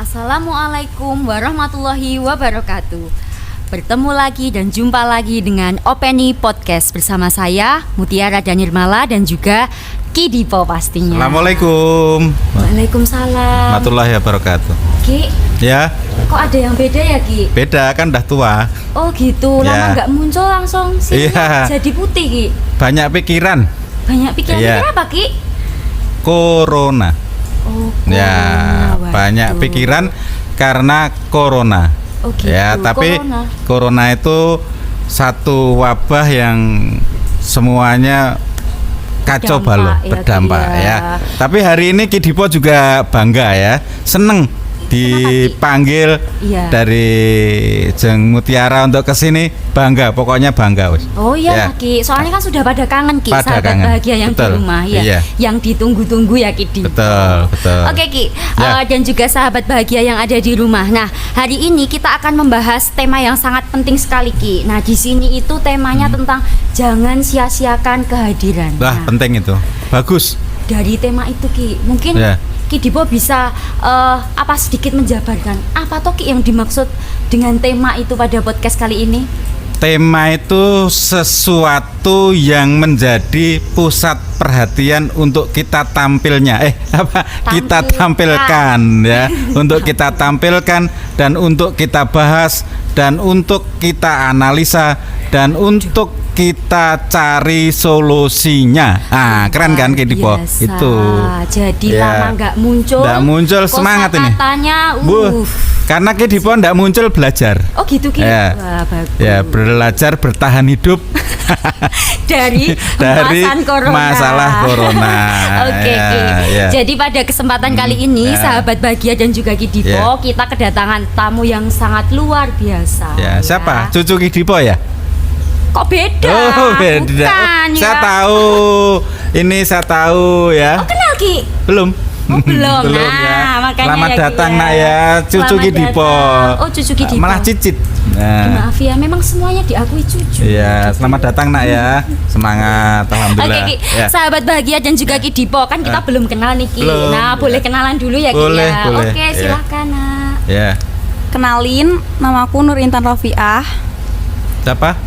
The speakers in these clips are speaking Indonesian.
Assalamualaikum warahmatullahi wabarakatuh. Bertemu lagi dan jumpa lagi dengan Openi Podcast bersama saya Mutiara Danirmala dan juga Ki Dipo pastinya. Assalamualaikum. Waalaikumsalam. Warahmatullahi wabarakatuh. Ki, Ya, kok ada yang beda ya Ki? beda kan udah tua. Oh gitu, Ya. lama nggak muncul langsung sini Iya. jadi putih Ki. Banyak pikiran. Banyak pikiran-pikiran Iya. apa Ki? Corona. Oh, Ya, waduh. banyak pikiran karena corona. Oh gitu, Ya, tapi corona itu satu wabah yang semuanya kacau balau, berdampak ya. Tapi hari ini Ki Dipo juga bangga ya, seneng dipanggil Iya. dari Jeng Mutiara untuk kesini, bangga, pokoknya bangga wis. Oh iya Ya. Ki, soalnya kan sudah pada kangen Ki, Pada sahabat kangen. bahagia yang Betul. di rumah ya, Iya. yang ditunggu-tunggu ya Ki Dipo. Betul. Oke Ki, Ya. dan juga sahabat bahagia yang ada di rumah. Nah, hari ini kita akan membahas tema yang sangat penting sekali Ki. Nah, di sini itu temanya tentang jangan sia-siakan kehadiran. Wah, Nah, penting itu. Bagus. dari tema itu Ki, mungkin Ya. Ki Dipo bisa apa sedikit menjabarkan apa toh Ki yang dimaksud dengan tema itu pada podcast kali ini? Tema itu sesuatu yang menjadi pusat perhatian untuk kita tampilnya. Kita tampilkan ya. Untuk kita tampilkan dan untuk kita bahas dan untuk kita analisa dan untuk kita cari solusinya. Keren kan Ki Dipo? Biasa. Itu. Jadi Ya. lama nggak muncul. Nggak muncul, semangat ini. Katanya, Karena Ki Dipo nggak muncul belajar. Oh gitu Ki. Ya. Wah, bagus. Ya, belajar bertahan hidup dari pembahasan corona. masalah corona. Oke Ya, Ki. ya. Jadi pada kesempatan kali ini ya. sahabat bahagia dan juga Ki Dipo, Ya. kita kedatangan tamu yang sangat luar biasa. Ya, siapa? Cucu Ki Dipo ya? Kok beda? Oh, beda. Bukan, Saya ya. tahu. Ini saya tahu ya. Oh, kenal Ki? Belum. Oh, belum. Belum Nah, ya. makanya Selamat ya, Ki, datang ya. Nak ya, cucu Selamat Ki Dipo. datang. Oh, cucu Ki Dipo. Malah cicit. Maaf ya, memang semuanya diakui cucu. Iya, selamat datang Nak ya. Semangat, Oke alhamdulillah. Ki, Ya. sahabat bahagia dan juga Ki Dipo, kan kita belum kenal nih Ki. Belum, Nah, ya. boleh kenalan dulu ya Ki Boleh, ya. boleh, Oke, ya. silahkan Nak. Ya. Kenalin, namaku Nur Intan Rofiah. Siapa?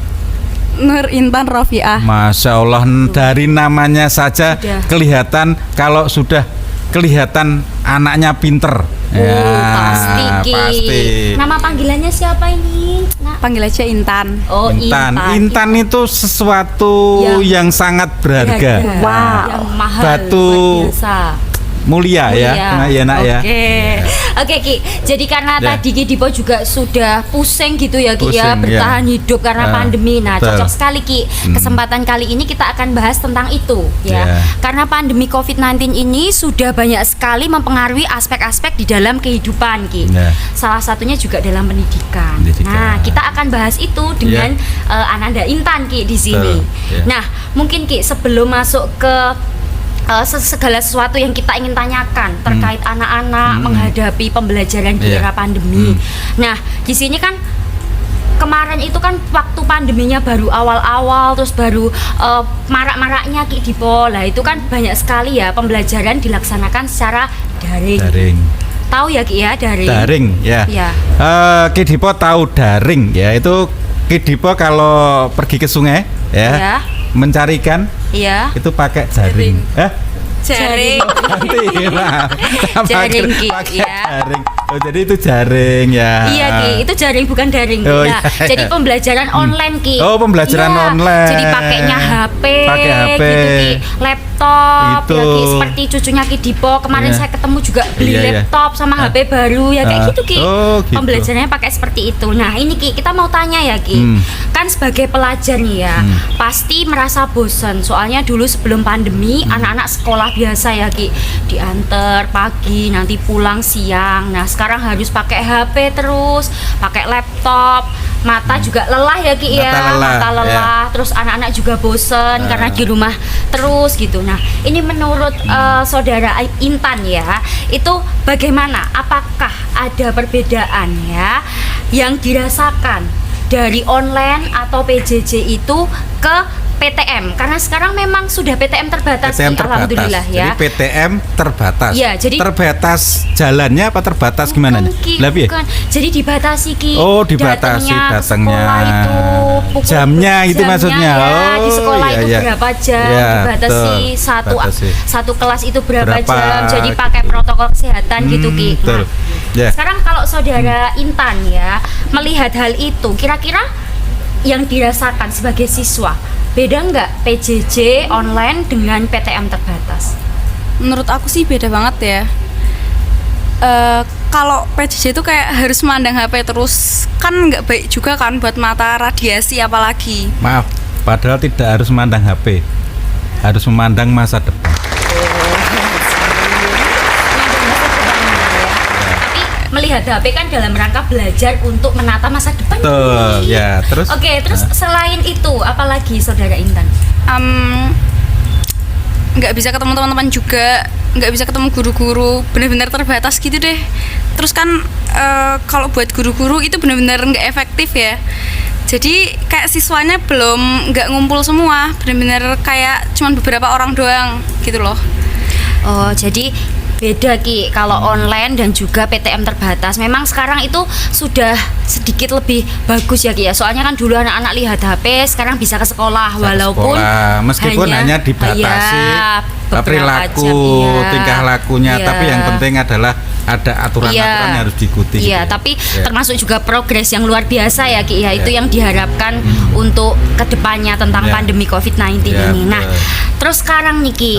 Nur Intan Rofiah. Masya Allah, dari namanya saja Sudah. kelihatan kalau sudah kelihatan anaknya pinter. Pasti Ki. Pasti. Nama panggilannya siapa ini? Nak? Panggil aja Intan. Oh, Intan itu sesuatu yang sangat berharga. Wow. Yang mahal, Batu luar biasa. Mulia ya. Nah, ya Nak ya. Oke Ki, jadi karena Ya. tadi Ki Dipo juga sudah pusing gitu ya Ki ya, Pusing, bertahan hidup karena pandemi. Nah, betul. cocok sekali Ki. Kesempatan kali ini kita akan bahas tentang itu ya. Ya. Karena pandemi COVID-19 ini sudah banyak sekali mempengaruhi aspek-aspek di dalam kehidupan Ki. Ya. Salah satunya juga dalam pendidikan. Pendidikan. Nah, kita akan bahas itu dengan Ananda Intan Ki di sini. Betul, ya. Nah, mungkin Ki sebelum masuk ke segala sesuatu yang kita ingin tanyakan terkait anak-anak menghadapi pembelajaran di Iya. era pandemi. Nah, di sini kan kemarin itu kan waktu pandeminya baru awal-awal, terus baru marak-maraknya Ki Dipo. Lah itu kan banyak sekali ya pembelajaran dilaksanakan secara daring. Daring. Tahu ya Ki ya daring? Daring ya. Iya. Ki Dipo tahu daring ya. Itu Ki Dipo kalau pergi ke sungai ya, Iya. mencari ikan Iya. itu pakai jaring. Jaring. Jaring Ki, pakai ya. jaring. Oh, jadi itu jaring ya. Iya Ki, itu jaring bukan daring Ki. Oh, Nah, iya. jadi pembelajaran online Ki. Oh, pembelajaran Iya, online. Jadi pakainya HP, Pakai HP. gitu Ki, laptop, Gitu. ya Ki, seperti cucunya Ki Dipo. Kemarin Iya. saya ketemu juga beli Iya, iya. laptop sama HP baru ya kayak gitu Ki. Oh, gitu. Pembelajarannya pakai seperti itu. Nah, ini Ki, kita mau tanya ya Ki. Kan sebagai pelajar nih ya, pasti merasa bosan. Soalnya dulu sebelum pandemi anak-anak sekolah biasa ya Ki, diantar pagi, nanti pulang siang. Nah, sekarang harus pakai HP terus, pakai laptop, mata juga lelah ya Ki ya, Mata lelah, ya. Terus anak-anak juga bosen karena di rumah terus gitu. Nah, ini menurut saudara Intan ya, itu bagaimana? Apakah ada perbedaan ya yang dirasakan dari online atau PJJ itu ke PTM karena sekarang memang sudah PTM terbatas PTM Ki, alhamdulillah terbatas. ya. Jadi PTM terbatas. Ya, jadi terbatas jalannya apa terbatas gimana nih? Ki, Lah, piye? bukan. Jadi dibatasi Ki. Oh, dibatasi datangnya. datangnya. Sekolah itu Jamnya itu maksudnya. Ya, di Oh, sekolah iya, itu iya. berapa jam? Iya, dibatasi betul. Batasi. satu kelas itu berapa Berapa, jam? Jadi pakai protokol kesehatan gitu Ki. Betul. Ya. Sekarang kalau saudara Intan ya melihat hal itu, kira-kira yang dirasakan sebagai siswa beda nggak PJJ online dengan PTM terbatas? Menurut aku sih beda banget ya. Kalau PJJ itu kayak harus memandang HP terus, kan nggak baik juga kan buat mata, radiasi apalagi. Maaf, padahal tidak harus memandang HP, harus memandang masa depan. Tapi melihat HP kan dalam rangka belajar untuk menata masa depan. Betul, ya. Terus? Oke, terus selain itu apalagi saudara Intan? Nggak bisa ketemu teman-teman juga, nggak bisa ketemu guru-guru, benar-benar terbatas gitu deh. Terus kan kalau buat guru-guru itu benar-benar nggak efektif ya. Jadi kayak siswanya nggak ngumpul semua, benar-benar kayak cuman beberapa orang doang gitu loh. Oh, jadi beda Ki kalau online dan juga PTM terbatas. Memang sekarang itu sudah sedikit lebih bagus ya Ki ya. Soalnya kan dulu anak-anak lihat HP, sekarang bisa ke sekolah Bisa ke walaupun sekolah, meskipun hanya dibatasi beberapa perilaku, jam, iya. tingkah lakunya, Iya. tapi yang penting adalah ada aturan-aturan yang harus diikuti. Iya, gitu. tapi Ya. termasuk juga progres yang luar biasa ya Ki ya. Itu yang diharapkan untuk kedepannya tentang Ya. pandemi COVID-19 Ya, ini. Nah, betul. terus sekarang nih Ki,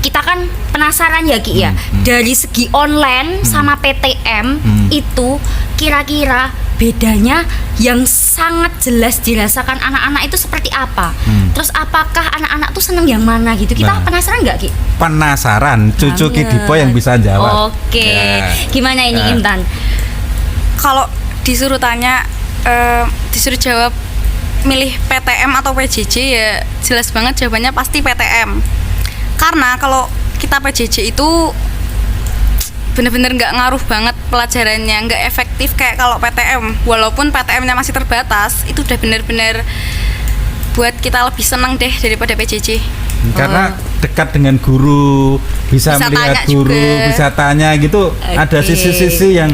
kita kan penasaran ya Ki ya, dari segi online sama PTM itu kira-kira bedanya yang sangat jelas dirasakan anak-anak itu seperti apa? Terus apakah anak-anak tuh seneng yang mana gitu? Kita Nah. penasaran nggak Ki? Penasaran, cucu Banget. Kidipo yang bisa jawab. Oke, Ya. gimana ini Ya. Intan? Kalau disuruh tanya, disuruh jawab milih PTM atau PJJ ya jelas banget jawabannya pasti PTM. Karena kalau kita PJJ itu bener-bener nggak ngaruh banget pelajarannya, nggak efektif kayak kalau PTM. Walaupun PTM-nya masih terbatas, itu udah bener-bener buat kita lebih senang deh daripada PJJ. Karena dekat dengan guru, bisa Bisa melihat tanya guru, juga. bisa tanya gitu. Ada Oke. sisi-sisi yang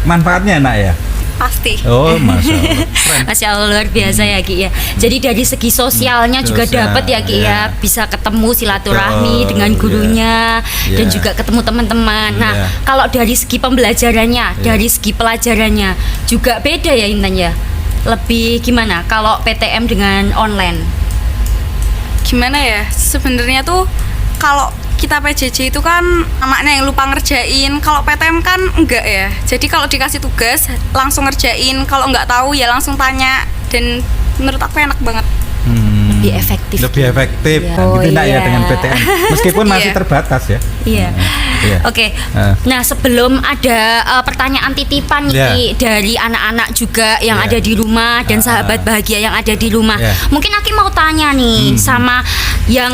manfaatnya enak ya. Pasti. Oh, masya Allah. Keren. Masya Allah luar biasa ya Ki ya. Jadi dari segi sosialnya juga Sosial, dapat ya Ki ya, ya. bisa ketemu silaturahmi Betul, dengan gurunya ya. dan Ya. juga ketemu teman-teman. Nah, Ya. kalau dari segi pembelajarannya, dari segi pelajarannya juga beda ya Intan ya. Lebih gimana kalau PTM dengan online? Gimana ya? Sebenarnya tuh kalau kita PJJ itu kan anaknya yang lupa ngerjain. Kalau PTM kan enggak ya. Jadi kalau dikasih tugas langsung ngerjain. Kalau nggak tahu ya langsung tanya. Dan menurut aku enak banget. Lebih efektif. Lebih efektif. Iya. Nah, Oh, gitu nak ya iya. dengan PTM. Meskipun masih Iya. terbatas ya. Iya. Iya. Oke. Eh. Nah, sebelum ada pertanyaan titipan Iya. nih dari anak-anak juga yang Iya. ada di rumah dan sahabat bahagia yang ada di rumah. Iya. Mungkin Aki mau tanya nih sama yang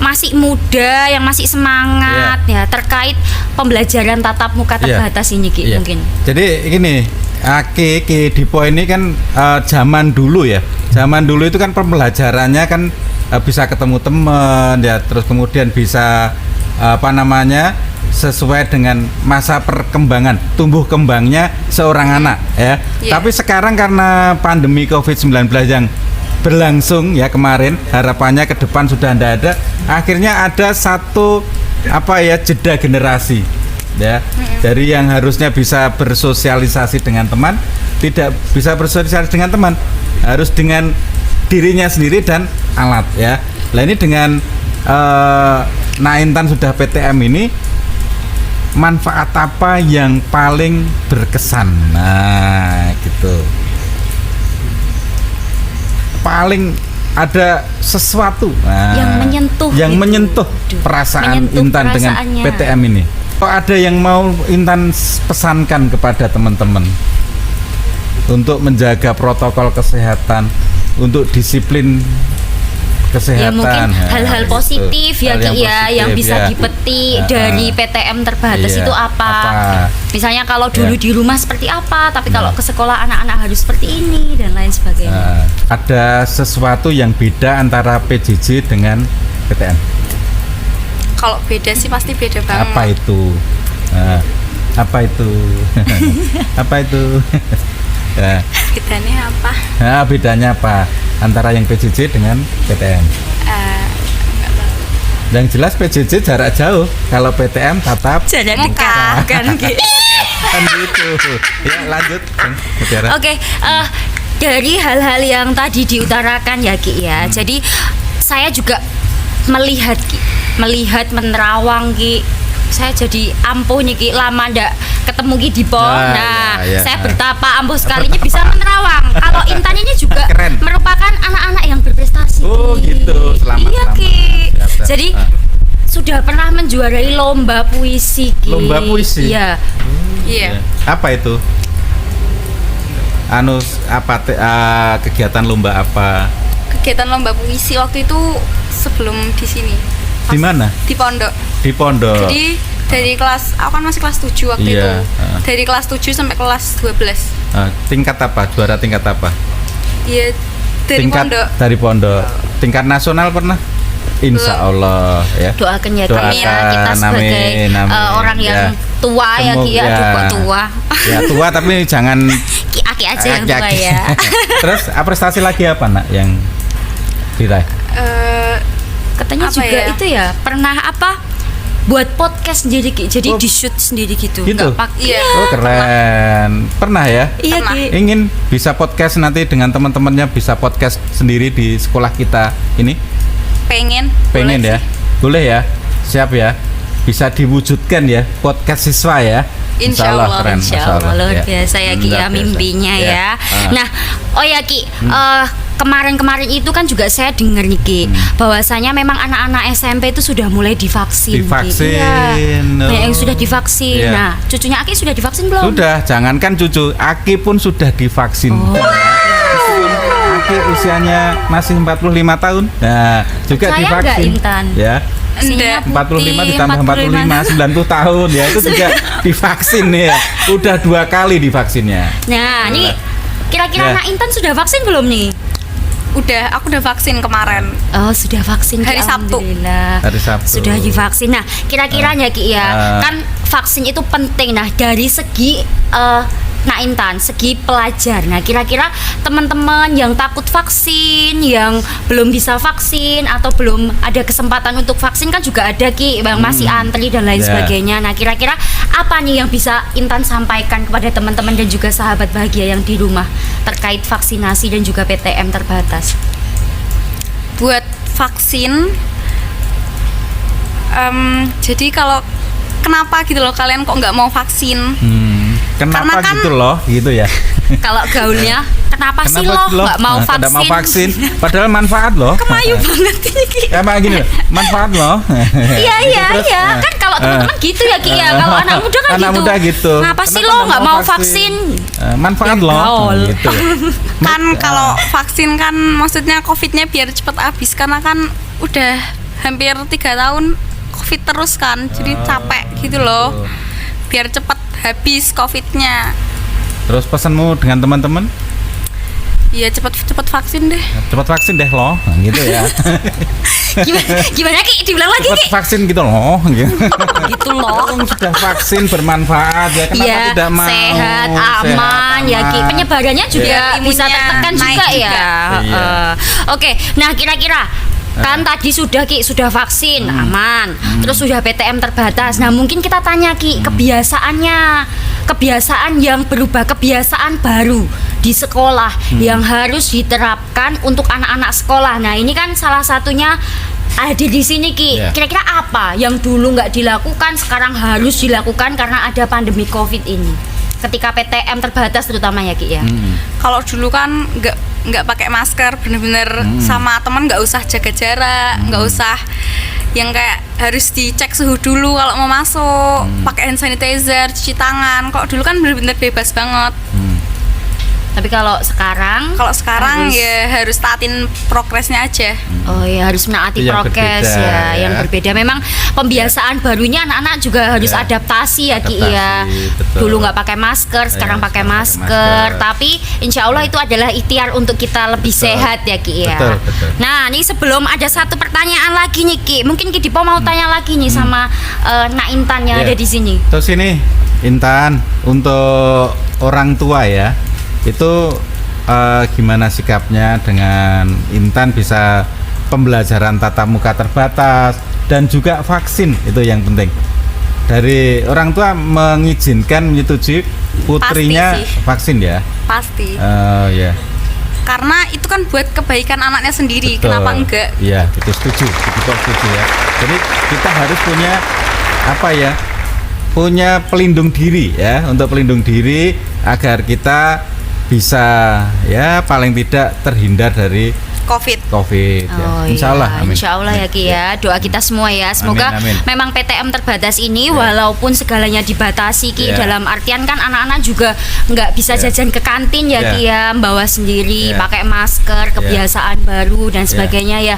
masih muda, yang masih semangat ya terkait pembelajaran tatap muka Iya. terbatas ini Ki Iya. mungkin. Jadi gini, Ki Dipo ini kan zaman dulu ya. Zaman dulu itu kan pembelajarannya kan bisa ketemu teman ya, terus kemudian bisa sesuai dengan masa perkembangan tumbuh kembangnya seorang anak ya. Iya. Tapi sekarang karena pandemi COVID-19 yang berlangsung ya kemarin, harapannya ke depan sudah tidak ada. Akhirnya ada satu jeda generasi ya. Dari yang harusnya bisa bersosialisasi dengan teman, tidak bisa bersosialisasi dengan teman, harus dengan dirinya sendiri dan alat ya. Nah ini dengan Intan sudah PTM ini, manfaat apa yang paling berkesan? Nah gitu, paling ada sesuatu Yang menyentuh yang gitu. perasaan Menyentuh Intan dengan perasaannya. PTM ini. Kalau ada yang mau Intan pesankan kepada teman-teman untuk menjaga protokol kesehatan, untuk disiplin Kesehatan, ya mungkin ya, hal-hal gitu. positif ya Hal Ki yang ya yang positif, bisa ya. dipetik dari PTM terbatas Iya, itu apa? Misalnya kalau dulu Ya. di rumah seperti apa, tapi kalau ke sekolah anak-anak harus seperti ini dan lain sebagainya. Ada sesuatu yang beda antara PJJ dengan PTM. Kalau beda sih pasti beda banget. Apa itu? Apa itu? Apa itu? Ya. Bedanya apa? Nah, bedanya apa antara yang PJJ dengan PTM? Nggak tahu. Yang jelas PJJ jarak jauh, kalau PTM tatap Jadi Muka. kan Ki. kan gitu. Ya lanjut, Mutiara. Oke, dari hal-hal yang tadi diutarakan ya Ki ya. Jadi saya juga melihat Ki, menerawang Ki. Saya jadi ampuh nih Ki, lama ndak ketemu Ki di POM. Ya. Saya betapa ampuh sekalinya bisa menerawang. Kalau Intan ini juga Keren. merupakan anak-anak yang berprestasi. Oh, gitu. Selamat, Iya selamat. Ki. Siap. Jadi sudah pernah menjuarai lomba puisi Ki. Lomba puisi? Iya. Iya. Apa itu? Kegiatan lomba apa? Kegiatan lomba puisi waktu itu sebelum di sini. Di mana? Di pondok. Di pondok. Jadi dari kelas, aku kan masih kelas 7 waktu Iya, itu. Dari kelas 7 sampai kelas 12. Tingkat apa? Juara tingkat apa? Iya, dari Tingkat pondok. dari pondok. Tingkat nasional pernah? Insya Allah ya. Doakan ya Ki, Doakan, kita sebagai amin, amin. orang yang Ya. tua ya Ki ya, Semoga- aduh kok tua. Ya tua tapi jangan Aki aja yang tua aki-aki. ya. Terus prestasi lagi apa nak yang diraih? Katanya Apa juga ya? itu ya pernah apa buat podcast sendiri Ki. Jadi Oh. di shoot sendiri gitu. Gitu? Nggak pakai. Iya. Oh keren. Pernah ya? Iya Pernah. Ki. Ingin bisa podcast nanti dengan teman-temannya bisa podcast sendiri di sekolah kita ini? Pengen Pengen boleh ya? sih. Boleh ya? Siap ya? Bisa diwujudkan ya podcast siswa ya? Insya Allah, keren. Insya Masya Allah luar ya. biasa ya Ki Luar ya biasa. mimpinya ya. Ah. Nah, oh ya Ki, kemarin-kemarin itu kan juga saya dengar nih Ki, bahwasanya memang anak-anak SMP itu sudah mulai divaksin. Ki. Divaksin, Iya. Banyak yang oh. sudah divaksin. Iya. Nah, cucunya Aki sudah divaksin belum? Sudah, jangankan cucu, Aki pun sudah divaksin. Oh. Aki usianya masih 45 tahun. Nah, juga Saya divaksin. enggak, Intan. Ya. Isinya Enggak. 45 putih, ditambah 45 90 tahun ya itu juga divaksin nih ya. Udah 2 kali divaksinnya. Nah, ini kira-kira Ya. anak Intan sudah vaksin belum nih? Udah, aku udah vaksin kemarin. Oh, sudah vaksin Ki, Hari Sabtu. alhamdulillah. Hari Sabtu. Sudah divaksin. Nah, kira-kiranya Ki ya, Ah. kan vaksin itu penting. Nah, dari segi Nah Intan, segi pelajar. Nah, kira-kira teman-teman yang takut vaksin, yang belum bisa vaksin atau belum ada kesempatan untuk vaksin kan juga ada Ki, yang masih antri dan lain Ya. sebagainya. Nah, kira-kira apa nih yang bisa Intan sampaikan kepada teman-teman dan juga sahabat bahagia yang di rumah terkait vaksinasi dan juga PTM terbatas? Buat vaksin, jadi kalau kenapa gitu loh kalian kok nggak mau vaksin? Kenapa Karena kan- gitu loh, gitu ya? Kalau gaulnya, kenapa sih Kenapa lo nggak mau vaksin? Nggak mau vaksin? Padahal manfaat loh. Kemayu banget ini Ki. Ya Pak, gini, manfaat loh. Iya Gitu, iya terus, iya kan kalau teman-teman gitu ya Ki ya. Kalau anak muda kan anak gitu. muda gitu. Ngapa sih Kenapa lo nggak mau vaksin? Manfaat Ya, loh. gaul. Gitu. Kan kalau vaksin kan maksudnya COVID-nya biar cepat habis karena kan udah hampir 3 tahun COVID terus kan, jadi capek gitu loh. Biar cepat habis COVID-nya. Terus pesanmu dengan teman-teman? Ya cepet vaksin deh. Cepat vaksin deh loh, gitu ya. Gimana Ki? Dibilang lagi Cepat Ki? vaksin gitu loh. Gitu. Gitu loh. Orang sudah vaksin bermanfaat ya, kenapa Iya, tidak mau? sehat, aman ya Ki. aman. Penyebarannya juga Iya. bisa Imunnya tertekan naik juga ya. juga. Iya. Oke, nah kira-kira kan tadi sudah Ki, sudah vaksin aman, terus sudah PTM terbatas. Nah mungkin kita tanya Ki, kebiasaan yang berubah, kebiasaan baru di sekolah yang harus diterapkan untuk anak-anak sekolah. Nah ini kan salah satunya ada di sini Ki. Iya. Kira-kira apa yang dulu nggak dilakukan sekarang harus dilakukan karena ada pandemi COVID ini? Ketika PTM terbatas terutama ya Ki ya. Kalau dulu kan nggak pakai masker, bener-bener sama teman nggak usah jaga jarak, nggak usah yang kayak harus dicek suhu dulu kalau mau masuk, pakai hand sanitizer, cuci tangan. Kalau dulu kan bener-bener bebas banget. Tapi kalau sekarang Kalau sekarang harus- ya harus taatin progresnya aja. Oh ya, harus menaati Itu yang prokes berbeda, ya, ya. yang berbeda. Memang pembiasaan barunya anak-anak juga harus Ya. adaptasi ya Ki Adaptasi, ya. betul. Dulu nggak pakai masker, sekarang pakai sekarang pakai masker. Tapi insya Allah itu adalah ikhtiar untuk kita lebih Betul. sehat ya Ki ya. Betul, betul. Nah, ini sebelum ada satu pertanyaan lagi nih Ki, mungkin Ki Dipo mau tanya lagi nih sama Nak Intan yang Ya. ada di sini. Terus ini Intan, untuk orang tua ya, itu gimana sikapnya dengan Intan bisa pembelajaran tatap muka terbatas dan juga vaksin, itu yang penting. Dari orang tua mengizinkan, menyetujui putrinya Pasti sih. vaksin ya. Pasti. Ya. Karena itu kan buat kebaikan anaknya sendiri. Betul. Kenapa enggak? Iya, itu setuju. Itu setuju ya. Jadi kita harus punya apa ya? Punya pelindung diri ya, untuk pelindung diri agar kita bisa ya paling tidak terhindar dari COVID ya. Oh Insya Allah, iya, amin. insya Allah ya Ki ya. Doa kita semua ya. Semoga Amin, amin. memang PTM terbatas ini Ya. walaupun segalanya dibatasi Ki, Ya. dalam artian kan anak-anak juga nggak bisa Ya. jajan ke kantin ya Ya. Ki ya, membawa sendiri, Ya. pakai masker, kebiasaan baru dan sebagainya ya.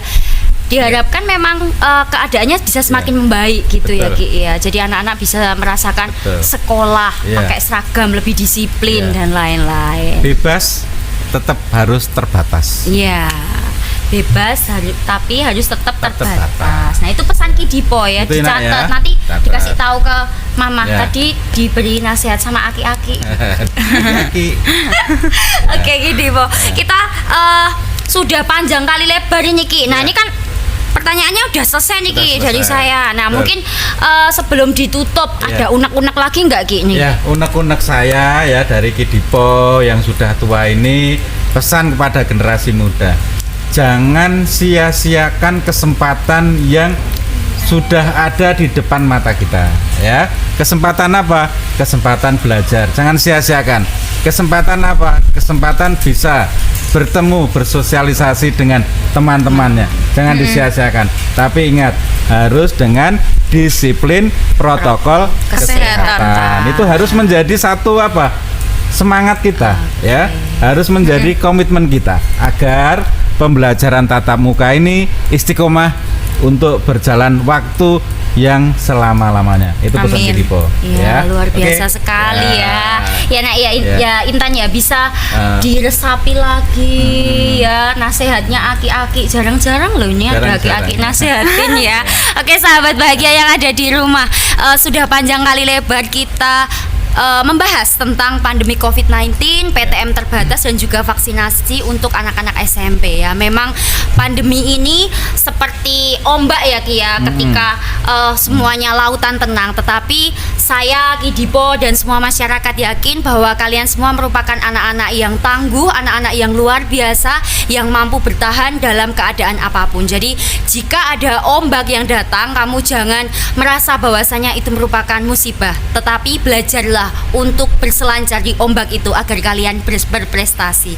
Diharapkan memang keadaannya bisa semakin membaik gitu ya Betul. Ki ya. Jadi anak-anak bisa merasakan Betul. sekolah Ya. pakai seragam lebih disiplin Ya. dan lain-lain. Bebas tetap harus terbatas. Iya, bebas tapi harus tetap Terbatas. terbatas. Nah itu pesan Ki Dipo ya, Itu enak dicatat ya. nanti Catat. dikasih tahu ke Mama. Ya. Tadi diberi nasihat sama aki-aki. Aki. Oke Ki Dipo, kita sudah panjang kali lebar ini Ki. Nah Ya. ini kan pertanyaannya udah selesai nih Udah Ki selesai. dari saya. Nah Betul. mungkin sebelum ditutup Ya. ada unek-unek lagi nggak Ki ini? Ya, unek-unek saya ya dari Kidipo yang sudah tua ini, pesan kepada generasi muda. Jangan sia-siakan kesempatan yang sudah ada di depan mata kita ya. Kesempatan apa? Kesempatan belajar. Jangan sia-siakan. Kesempatan apa? Kesempatan bisa bertemu, bersosialisasi dengan teman-temannya. Jangan disia-siakan. Tapi ingat, harus dengan disiplin protokol kesehatan. Itu harus menjadi satu apa? Semangat kita ya. Harus menjadi komitmen kita agar pembelajaran tatap muka ini istiqomah untuk berjalan waktu yang selama-lamanya. Itu pesan Amin. Kidipo. Iya, luar Oke? biasa sekali ya. Ya Nak ya, Ya. ya Intan ya bisa diresapi lagi ya nasihatnya aki-aki. Jarang-jarang loh ini ada Jarang-jarang. aki-aki nasihatin ya. Oke sahabat bahagia yang ada di rumah, sudah panjang kali lebar kita membahas tentang pandemi COVID-19, PTM terbatas dan juga vaksinasi untuk anak-anak SMP ya. Memang pandemi ini seperti ombak ya Ki ya, ketika semuanya lautan tenang, tetapi saya Kidipo dan semua masyarakat yakin bahwa kalian semua merupakan anak-anak yang tangguh, anak-anak yang luar biasa yang mampu bertahan dalam keadaan apapun. Jadi jika ada ombak yang datang, kamu jangan merasa bahwasanya itu merupakan musibah, tetapi belajarlah untuk berselancar di ombak itu agar kalian berprestasi.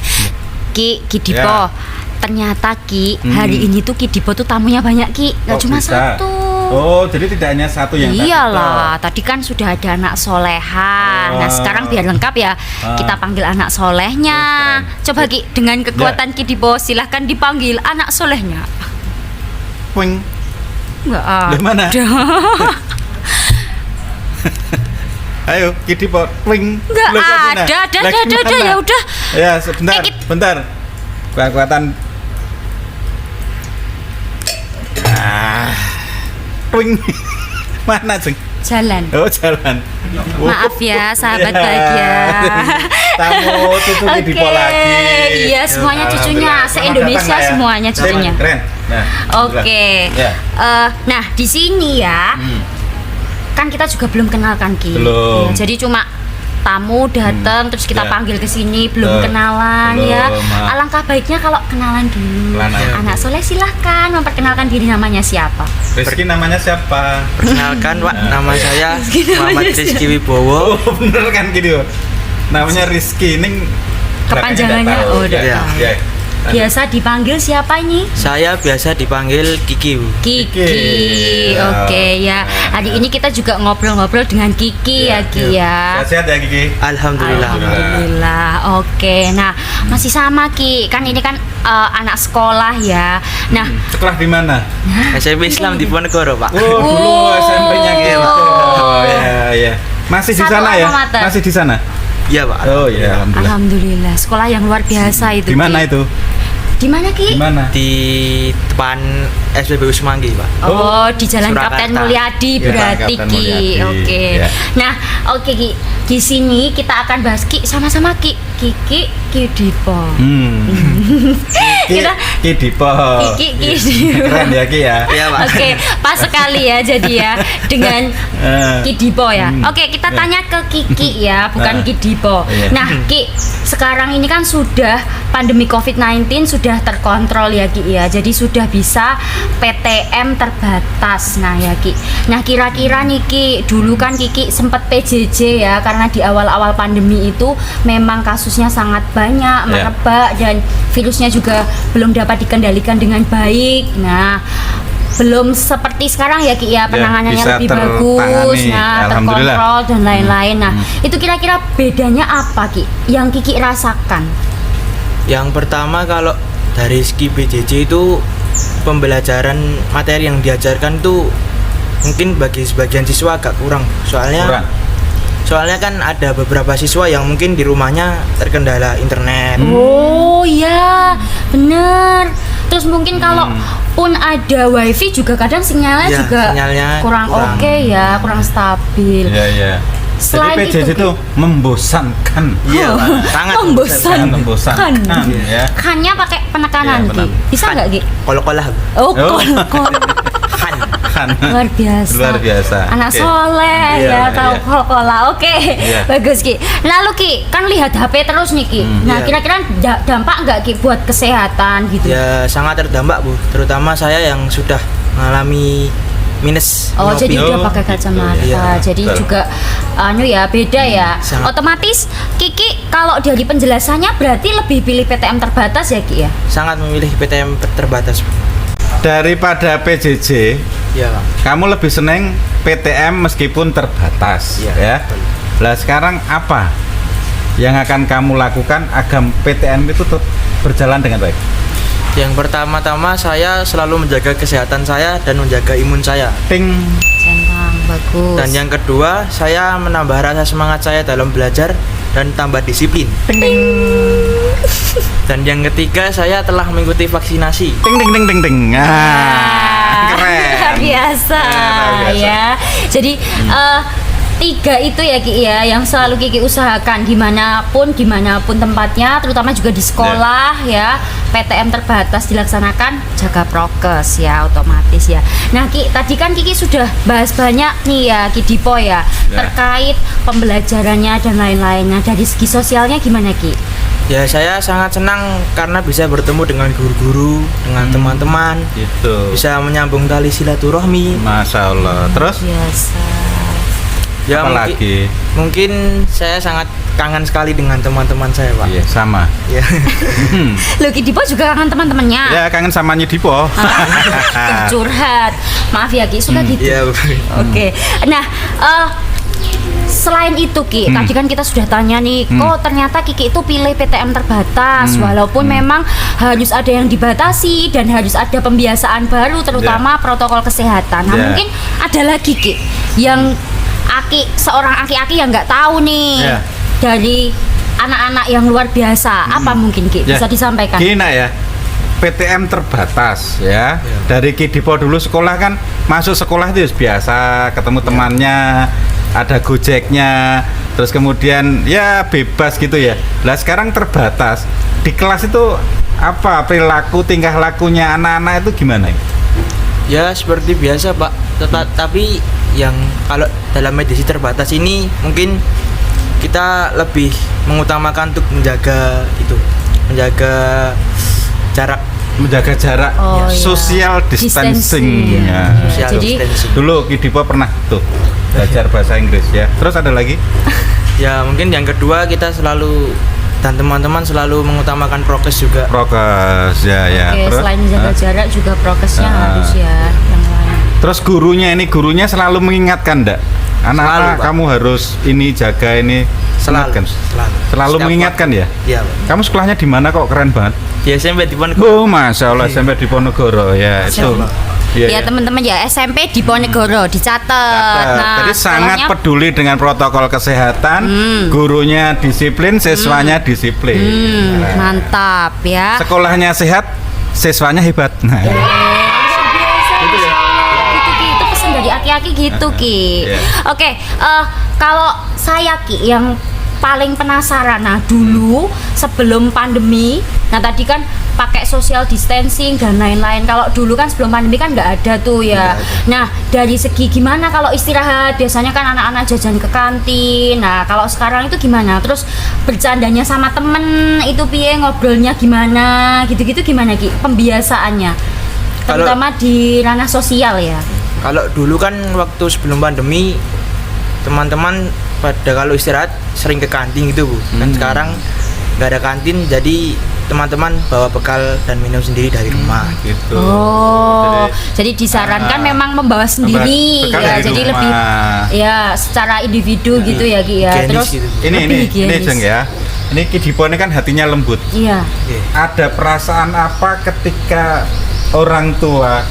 Ki Dipo, Ya. ternyata Ki hari ini tuh Ki Dipo tuh tamunya banyak Ki, nggak Kok cuma bisa? satu. Oh, jadi tidak hanya satu yang tadi Iyalah, toh. tadi kan sudah ada anak soleha. Nah Oh. sekarang biar lengkap ya, kita panggil anak solehnya. Keren. Coba Ki, dengan kekuatan Ki Dipo, silahkan dipanggil anak solehnya. Puing. Nggak Di mana? ada. Ayo, Kidipo, puing. Nggak Loh, kok ada, gimana? ada, Lagi ada, mana? ya udah. Ya, sebentar, Take it. bentar. Kekuatan. Puing. Mana, Jeng? Jalan. Oh, jalan. Maaf ya, sahabat Ya. bahagia. Tamu cucu Kidipo Oke, lagi. iya, semuanya cucunya. Alhamdulillah. Se-Indonesia Selamat datang, Kak, ya. semuanya cucunya. Keren. Nah, Oke. Ya. Nah, di sini ya. Kan kita juga belum kenal kan Ki. Belum. Ya, jadi cuma tamu datang terus kita Ya. panggil ke sini belum Betul. kenalan Belum, ya. maaf. Alangkah baiknya kalau kenalan dulu. Kenalan. Anak soleh silahkan memperkenalkan diri, namanya siapa? Rizky namanya siapa? Perkenalkan, Pak, nama saya Muhammad Rizky Wibowo. Oh, bener kan Kidipo? Namanya Rizky ini Kepanjangannya, belakangnya oh, nggak tahu. udah Ya, tahu. ya. biasa dipanggil siapa ini? Saya biasa dipanggil Kiki, Bu. Kiki. Kiki. Oke ya. Hari ini kita juga ngobrol-ngobrol dengan Kiki ya Ki ya. Sehat ya Kiki. Alhamdulillah. Alhamdulillah. Oke. Nah, masih sama Ki. Kan ini kan anak sekolah ya. Nah, Sekolah di mana? SMP Islam di Ponegoro, Pak. Oh, dulu SMP-nya Ki. Oh ya. Masih di Satu sana ya? alma mater. Masih di sana? Iya, Pak. Oh ya, alhamdulillah. alhamdulillah. Sekolah yang luar biasa itu. Di mana Ki. itu? Di mana Ki? Di mana? Di depan SPBU Semanggi, Pak. Oh, di Jalan Surakarta. Kapten Mulyadi Ya, berarti Kapten Ki. Mulyadi. Oke. Ya. Nah, oke Ki. Di sini kita akan bahas Ki sama-sama Ki. Kiki Dipo. Ki, Kita- Ki Dipo. Kiki Dipo. Keren ya Ki ya. Iya, Pak. Oke, pas sekali ya jadi ya dengan Ki Dipo ya. Oke, kita tanya ke Kiki ya, bukan Ki Dipo. Iya. Nah, Ki, sekarang ini kan sudah pandemi COVID-19 sudah terkontrol ya Ki ya. Jadi sudah bisa PTM terbatas. Nah, ya Ki. Nah, kira-kira nih Ki, dulu kan Kiki sempat PJJ ya karena di awal-awal pandemi itu memang kasusnya sangat banyak merebak dan virusnya juga belum dapat dikendalikan dengan baik. Nah, belum seperti sekarang ya Ki ya, penanganannya bisa lebih tertangani. bagus, nah Alhamdulillah. terkontrol dan lain-lain. Nah, itu kira-kira bedanya apa Ki yang Kiki rasakan? Yang pertama kalau dari segi PJJ itu pembelajaran materi yang diajarkan tuh mungkin bagi sebagian siswa agak kurang. Soalnya kan ada beberapa siswa yang mungkin di rumahnya terkendala internet. Oh iya, bener. Terus mungkin kalau pun ada wifi juga kadang sinyalnya Ya, juga sinyalnya kurang kurang. oke ya, kurang stabil. Iya, iya. Selain Jadi PJJ itu, itu membosankan. Iya, Pak. Sangat membosankan. Membosankan ya. Kannya pakai penekanan Iya, Ki. benar. Bisa nggak Ki? Kol-kolah. Oh, Oh. kol. Kan. Kan. Luar biasa. Luar biasa. Anak Oke. soleh Iya, ya, tahu iya. kol-kola. Oke. Iya. Bagus Ki. Lalu Ki, kan lihat HP terus nih Ki. Nah, Iya. kira-kira dampak nggak Ki buat kesehatan gitu? Ya sangat terdampak, Bu. Terutama saya yang sudah mengalami minus. Oh, miopi. jadi udah Oh, pakai kacamata. gitu, iya. Jadi Betul. juga ya beda ya. sangat. Otomatis Kiki kalau dari penjelasannya berarti lebih pilih PTM terbatas ya Ki ya? Sangat memilih PTM terbatas, Bu. Daripada PJJ, Iya, Pak. kamu lebih seneng PTM meskipun terbatas, Iya, ya. betul. Lah sekarang apa yang akan kamu lakukan agar PTM itu tetap berjalan dengan baik? Yang pertama-tama saya selalu menjaga kesehatan saya dan menjaga imun saya. Ting. Centang, bagus. Dan yang kedua, saya menambah rasa semangat saya dalam belajar dan tambah disiplin. Dan yang ketiga, saya telah mengikuti vaksinasi. Ting ting ting ting ting. Ah, keren. Luar biasa, Luar biasa. ya. Jadi tiga itu ya Ki ya yang selalu Kiki usahakan dimanapun tempatnya, terutama juga di sekolah ya. PTM terbatas dilaksanakan, jaga prokes ya otomatis ya. Nah Ki, tadi kan Kiki sudah bahas banyak nih ya Ki Dipo ya, terkait pembelajarannya dan lain-lainnya. Dari segi sosialnya gimana Ki? Ya, saya sangat senang karena bisa bertemu dengan guru-guru, dengan teman-teman, Gitu. bisa menyambung tali silaturahmi. Masya Allah. Terus Biasa. Ya, apa lagi? mungkin saya sangat kangen sekali dengan teman-teman saya, Pak. Iya, sama. Ya. Loh Ki Dipo juga kangen teman-temannya. Ya, kangen sama Dipo. Curhat. Maaf ya Ki, suka gitu. Iya, Bu. Oke. Nah, selain itu Ki, tadi kan kita sudah tanya nih, kok ternyata Kiki itu pilih PTM terbatas walaupun memang harus ada yang dibatasi dan harus ada pembiasaan baru terutama protokol kesehatan. Nah, Ya. mungkin ada lagi Ki yang seorang aki-aki yang nggak tahu nih Ya. dari anak-anak yang luar biasa. Apa mungkin Ki Ya, bisa disampaikan? Gini nak ya, PTM terbatas ya. Dari Kidipo dulu sekolah kan, masuk sekolah itu biasa, ketemu temannya, ada gojeknya, terus kemudian ya bebas gitu ya. Lah sekarang terbatas. Di kelas itu apa perilaku tingkah lakunya anak-anak itu gimana? Ya, seperti biasa, Pak. Tapi yang kalau dalam medisi terbatas ini mungkin kita lebih mengutamakan untuk menjaga jarak. Menjaga jarak, Oh, iya. social distancing. Distancing. Ya. Social Jadi distancing. Dulu Kidipo pernah tuh belajar bahasa Inggris ya. Terus ada lagi? Ya, mungkin yang kedua kita selalu dan teman-teman selalu mengutamakan prokes juga. Prokes ya ya. Oke, Terus, selain jaga jarak juga prokesnya harus ya yang lain. terus gurunya selalu mengingatkan enggak? Anak-anak Selalu, Pak. kamu harus ini jaga ini Selalu, ingatkan. selalu. Selalu Setiap mengingatkan ya? Iya, Pak. Kamu sekolahnya di mana kok keren banget? Di SMP di Ponegoro. Oh, Masya Allah SMP di Ponegoro ya itu. Allah. Iya, Ya iya. teman-teman ya SMP di Ponegoro dicatat. Jadi sangat sekolahnya- peduli dengan protokol kesehatan, gurunya disiplin, siswanya disiplin. Nah, mantap ya. sekolahnya sehat, siswanya hebat. Nah, Gitu, Ki. Itu pesan dari aki-aki gitu Ki. Iya. Oke, kalau saya Ki yang paling penasaran, nah dulu sebelum pandemi, nah tadi kan pakai social distancing dan lain-lain. Kalau dulu kan sebelum pandemi kan nggak ada tuh ya. Nah dari segi gimana kalau istirahat, biasanya kan anak-anak jajan ke kantin. Nah kalau sekarang itu gimana? Terus bercandanya sama temen itu piye, ngobrolnya gimana, gitu-gitu gimana Ki? Pembiasaannya, terutama di ranah sosial ya. Kalau dulu kan waktu sebelum pandemi teman-teman pada kalau istirahat sering ke kantin gitu Bu. Dan sekarang nggak ada kantin, jadi teman-teman bawa bekal dan minum sendiri dari rumah. gitu. Oh, jadi disarankan memang membawa sendiri bekal ya, dari jadi rumah. lebih ya secara individu gitu ya Ki ya. higienis Terus gitu. Ini lebih ini higienis. Jeng ya. Ini Kidipo ini kan hatinya lembut. Iya. Oke. Ada perasaan apa ketika orang tua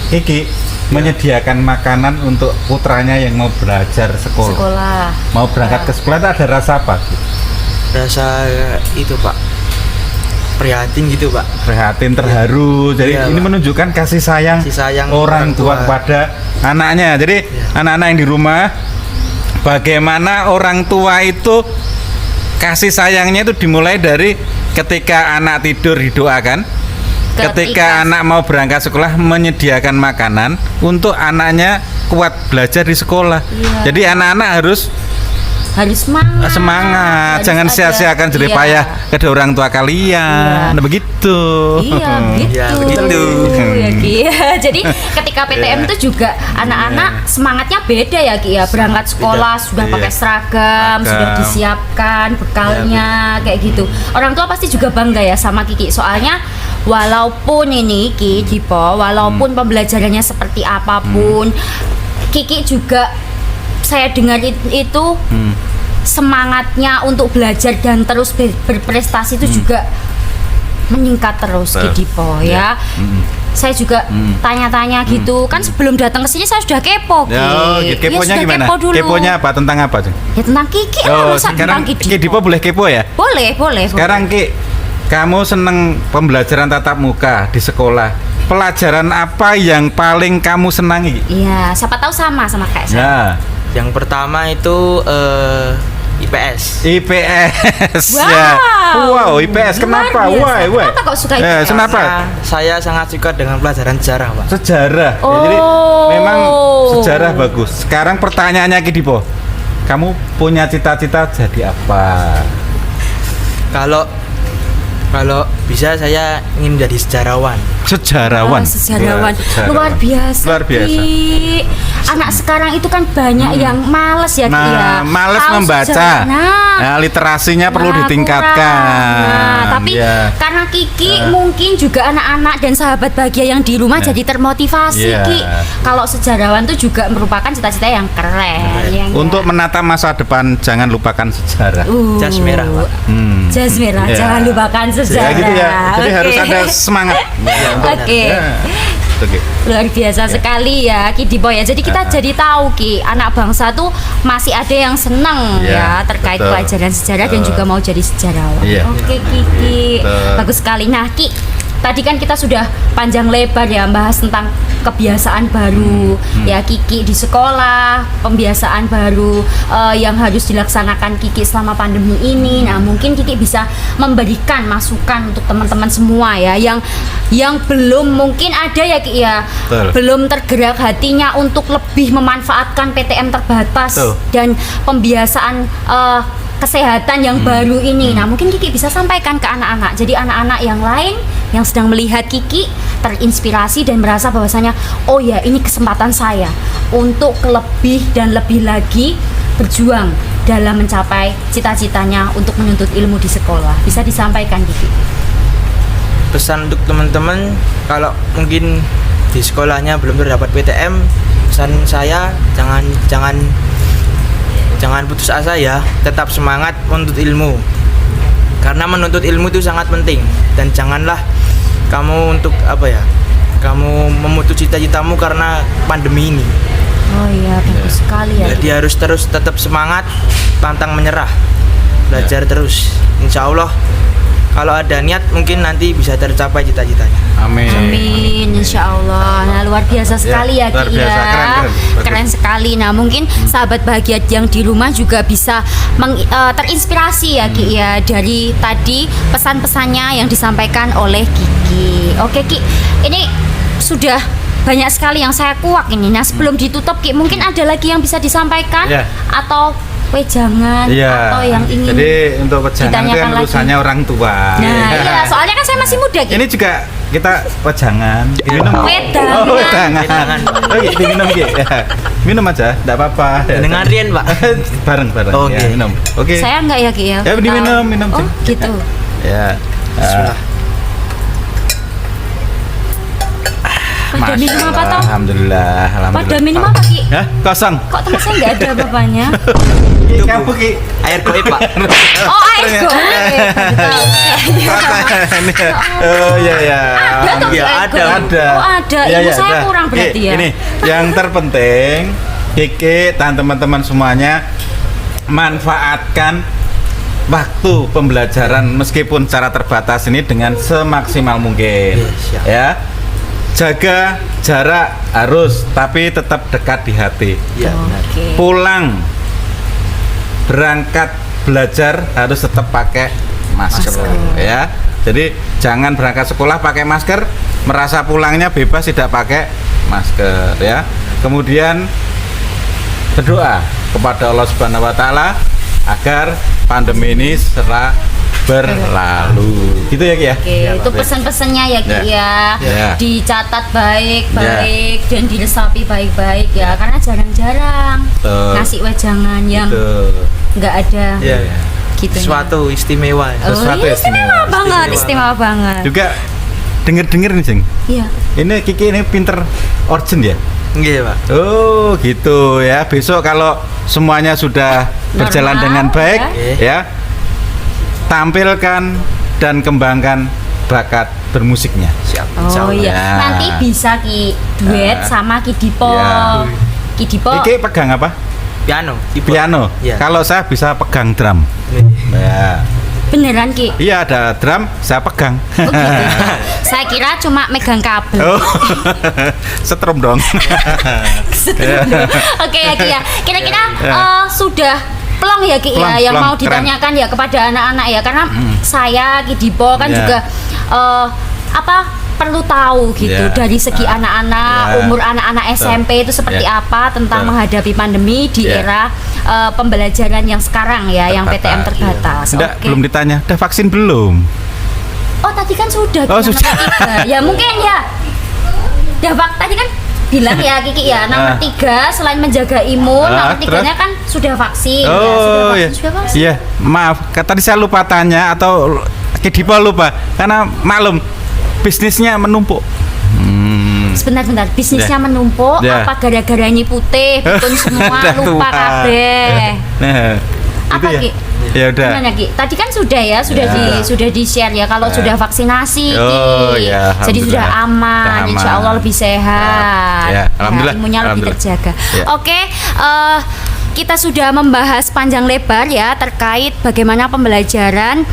Kiki menyediakan makanan untuk putranya yang mau belajar sekolah, Sekolah. mau berangkat ke sekolah, itu ada rasa apa? Rasa itu Pak, prihatin gitu Pak. Prihatin, terharu. Jadi Iya, ini Pak. menunjukkan kasih sayang, Kasih sayang orang orang tua tua. kepada anaknya. Jadi anak-anak yang di rumah, bagaimana orang tua itu kasih sayangnya itu dimulai dari ketika anak tidur didoakan. Ketika anak mau berangkat sekolah menyediakan makanan untuk anaknya kuat belajar di sekolah. Iya. Jadi anak-anak harus Harus semangat. Harus jangan ada- sia-siakan jerih iya. payah kedua orang tua kalian. Iya. Nah, begitu. Iya, gitu. Iya, begitu. Ya, Ki. Jadi ketika PTM itu juga anak-anak semangatnya beda ya Ki ya. Berangkat sekolah sudah Iya. pakai seragam, sudah Seragam. disiapkan bekalnya kayak gitu. Orang tua pasti juga bangga ya sama Kiki. Soalnya walaupun ini Ki Dipo, walaupun pembelajarannya seperti apapun, Kiki juga saya dengar itu semangatnya untuk belajar dan terus berprestasi itu juga meningkat terus Ki Dipo ya. Saya juga tanya-tanya gitu kan sebelum datang ke sini saya sudah kepo Ki. Ya, keponya sudah gimana? kepo dulu. Keponya apa? Tentang apa, Ceng? Ya tentang Kiki lah, masa sekarang tentang Ki Dipo boleh kepo ya? Boleh. Sekarang Ki, kamu seneng pembelajaran tatap muka di sekolah. Pelajaran apa yang paling kamu senangi? Iya, siapa tahu sama kayak saya. Ya, Yang pertama itu IPS. IPS Wow. ya. Wow, IPS Luar kenapa? biasa. Why? Kenapa kok suka IPS? Kenapa? Karena saya sangat suka dengan pelajaran sejarah Pak. Sejarah. Ya, jadi Oh. memang sejarah bagus. Sekarang pertanyaannya Ki Dipo. Kamu punya cita-cita jadi apa? Kalau bisa saya ingin menjadi sejarawan. Sejarawan. Sejarawan. Sejarawan. Luar biasa. Luar biasa. Ki. Anak sekarang itu kan banyak yang males ya Ki ya. Nah, males Tahu membaca. sejarah. Nah, Nah, literasinya perlu Nah, ditingkatkan. kurang. Nah, tapi Ya. karena Kiki mungkin juga anak-anak dan sahabat bahagia yang di rumah Nah. jadi termotivasi Iya. Ki. Kalau sejarawan itu juga merupakan cita-cita yang keren. ya Untuk enggak? menata masa depan jangan lupakan sejarah. Jas merah, Pak. Jas merah, Ya. jangan lupakan Ya sejarah. gitu ya. Jadi Oke. harus ada semangat. Oke. Ya. Oke. Luar biasa sekali ya Ki Dipo ya. Jadi kita jadi tahu Ki, anak bangsa tuh masih ada yang seneng Iya, ya terkait betul. pelajaran sejarah dan juga mau jadi sejarawan. Iya. Oke Kiki, Betul. bagus sekali. Nah Ki, tadi kan kita sudah panjang lebar ya bahas tentang kebiasaan baru ya Kiki di sekolah, pembiasaan baru yang harus dilaksanakan Kiki selama pandemi ini. Nah mungkin Kiki bisa memberikan masukan untuk teman-teman semua ya yang belum mungkin ada ya Ki ya, Betul. belum tergerak hatinya untuk lebih memanfaatkan PTM terbatas Betul. dan pembiasaan kesehatan yang baru ini. Nah, mungkin Kiki bisa sampaikan ke anak-anak. Jadi anak-anak yang lain yang sedang melihat Kiki terinspirasi dan merasa bahwasanya oh ya ini kesempatan saya untuk lebih dan lebih lagi berjuang dalam mencapai cita-citanya untuk menuntut ilmu di sekolah. Bisa disampaikan Kiki? Pesan untuk teman-teman, kalau mungkin di sekolahnya belum terdapat PTM, pesan saya jangan putus asa ya, tetap semangat menuntut ilmu. Karena menuntut ilmu itu sangat penting, dan janganlah kamu untuk kamu memutus cita-citamu karena pandemi ini. Oh iya, bagus sekali ya. Jadi harus terus tetap semangat, pantang menyerah, belajar terus. Insya Allah kalau ada niat mungkin nanti bisa tercapai cita-citanya. Amin. Amin, insya Allah. Nah, luar biasa sekali ya, luar Ki biasa, ya. keren. Keren sekali. Nah, mungkin sahabat bahagia yang di rumah juga bisa terinspirasi ya, Ki ya, dari tadi pesan-pesannya yang disampaikan oleh Kiki. Oke, Ki. Ini sudah banyak sekali yang saya kuak ini. Nah, sebelum ditutup, Ki, mungkin ada lagi yang bisa disampaikan Ya. atau wejangan Iya. atau yang ingin Jadi untuk wejangan itu ditanyakan kan lagi? urusannya orang tua. Nah, iya, soalnya kan saya masih muda, Ki. Ini juga kita wejangan. Diminum. Wedangan. Oh, wedangan. Wedangan. Oh, iya, diminum Ki. Ya. Minum aja, enggak apa-apa. Dengan Rian, Pak. Bareng-bareng. Oke. Ya, minum. Oke. Saya enggak ya, Ki ya. Ya, diminum, minum. Oh, gitu. Ya. Bismillah. Pada minum apa toh? Alhamdulillah. Pada minum apa, Ki? Hah? Kosong. Kok teman saya nggak ada bapaknya? Ki, kamu Ki. Air goib, Pak. Oh, air goib. Oh iya ya. Ada tuh Iya, air ada. goib. Ada. Oh, ada. Iya, Ilmu iya, saya ada. kurang berarti Ki, ya. Ini yang terpenting Kiki dan teman-teman semuanya manfaatkan waktu pembelajaran meskipun secara terbatas ini dengan semaksimal mungkin. Siap. Ya. Jaga jarak harus, tapi tetap dekat di hati. Iya, benar. Oke. Pulang berangkat belajar harus tetap pakai masker, ya. Jadi jangan berangkat sekolah pakai masker, merasa pulangnya bebas tidak pakai masker, ya. Kemudian berdoa kepada Allah Subhanahu wa taala agar pandemi ini segera berlalu. Gitu ya, Ki ya. Oke, itu pesan-pesannya ya, Ki ya. Ya. Dicatat baik-baik dan diresapi baik-baik ya, karena jarang-jarang Betul. ngasih wejangan yang Gitu. nggak ada Iya. gitu. Sesuatu istimewa. Sesuatu iya, istimewa. istimewa banget, istimewa banget. Juga denger nih, Sing. Iya. Ini Kiki ini pinter origin ya. Iya, Pak. Oh gitu ya. Besok kalau semuanya sudah berjalan Normal, dengan baik ya. ya, tampilkan dan kembangkan bakat bermusiknya. Siap. Oh Insya Allah. iya, Ya. nanti bisa Ki duet sama Ki Dipo. Ya. Ki Dipo. Kiki pegang apa? Piano. keyboard. Piano. Iya. Kalau saya bisa pegang drum. Ya. Beneran Ki? Iya ada drum, saya pegang. Oh, gitu. Saya kira cuma megang kabel. Oh, setrum dong. Oke ya Ki ya. Kira-kira Ya. sudah plong ya Ki Plong, ya yang plong, mau keren. ditanyakan ya kepada anak-anak ya, karena saya Ki Dipo kan Ya. juga perlu tahu gitu Ya. dari segi anak-anak, Ya. umur anak-anak SMP itu seperti Ya. apa tentang Betul. menghadapi pandemi di Ya. era pembelajaran yang sekarang ya, yang PTM terbatas. Tidak, Oke. belum ditanya. Udah vaksin belum? Oh tadi kan sudah. Oh, Ki, sudah. nomor 3. Ya mungkin ya. Tadi kan bilang ya Kiki ya nomor 3 selain menjaga imun, nomor 3-nya kan sudah vaksin. Ya, Oh iya. sudah vaksin. Iya, maaf. Tadi saya lupa tanya atau Kidipo lupa karena maklum bisnisnya menumpuk. Sebentar, bisnisnya Ya. menumpuk. Ya. Apa gara-gara ini putih, pikun semua, Udah lupa tua. kabeh. Nah, Apa itu Ki? ya udah. Gimana Ki? Tadi kan sudah ya, Ya. sudah di-share ya kalau Ya. sudah vaksinasi Oh, Ki. ya, Jadi sudah alhamdulillah. aman, Sudah insya aman. Allah lebih sehat. Ya, alhamdulillah. Imunnya lebih Alhamdulillah. terjaga. Ya. Oke, kita sudah membahas panjang lebar ya terkait bagaimana pembelajaran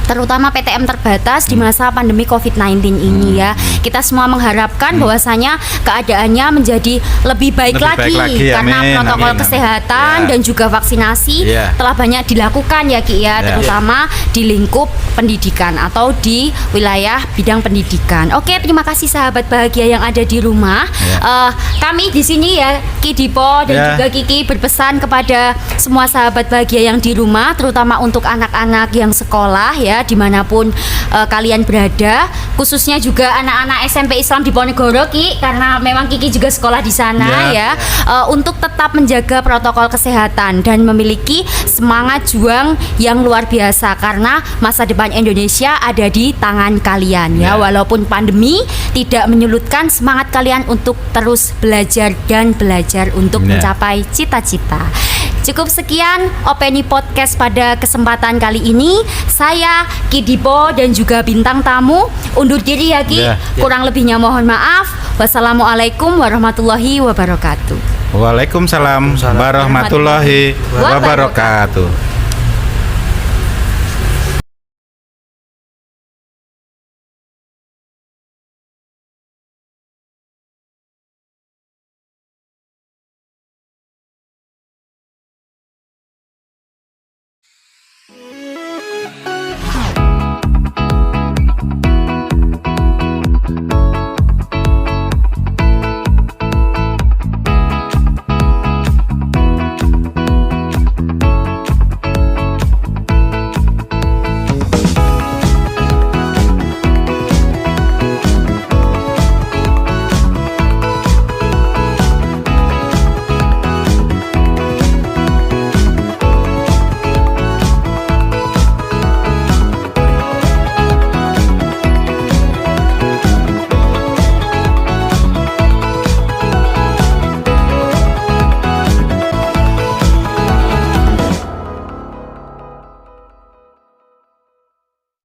terutama PTM terbatas di masa pandemi COVID-19 ini ya. Kita semua mengharapkan bahwasanya keadaannya menjadi lebih baik Lebih baik lagi, karena amin, protokol amin, amin. kesehatan Ya. dan juga vaksinasi Ya. telah banyak dilakukan ya Ki ya, Ya. terutama di lingkup pendidikan atau di wilayah bidang pendidikan. Oke, terima kasih sahabat bahagia yang ada di rumah. Ya. Kami di sini ya Ki Dipo dan Ya. juga Kiki berpesan kepada semua sahabat bahagia yang di rumah, terutama untuk anak-anak yang sekolah ya ya dimanapun kalian berada, khususnya juga anak-anak SMP Islam di Ponegoro Ki, karena memang Kiki juga sekolah di sana ya, untuk tetap menjaga protokol kesehatan dan memiliki semangat juang yang luar biasa karena masa depan Indonesia ada di tangan kalian ya. Walaupun pandemi tidak menyulutkan semangat kalian untuk terus belajar dan belajar untuk mencapai cita-cita. Cukup sekian Opini Podcast pada kesempatan kali ini. Saya Ki Dipo dan juga bintang tamu undur diri ya Ki. Kurang lebihnya mohon maaf. Wassalamualaikum warahmatullahi wabarakatuh. Waalaikumsalam warahmatullahi wabarakatuh.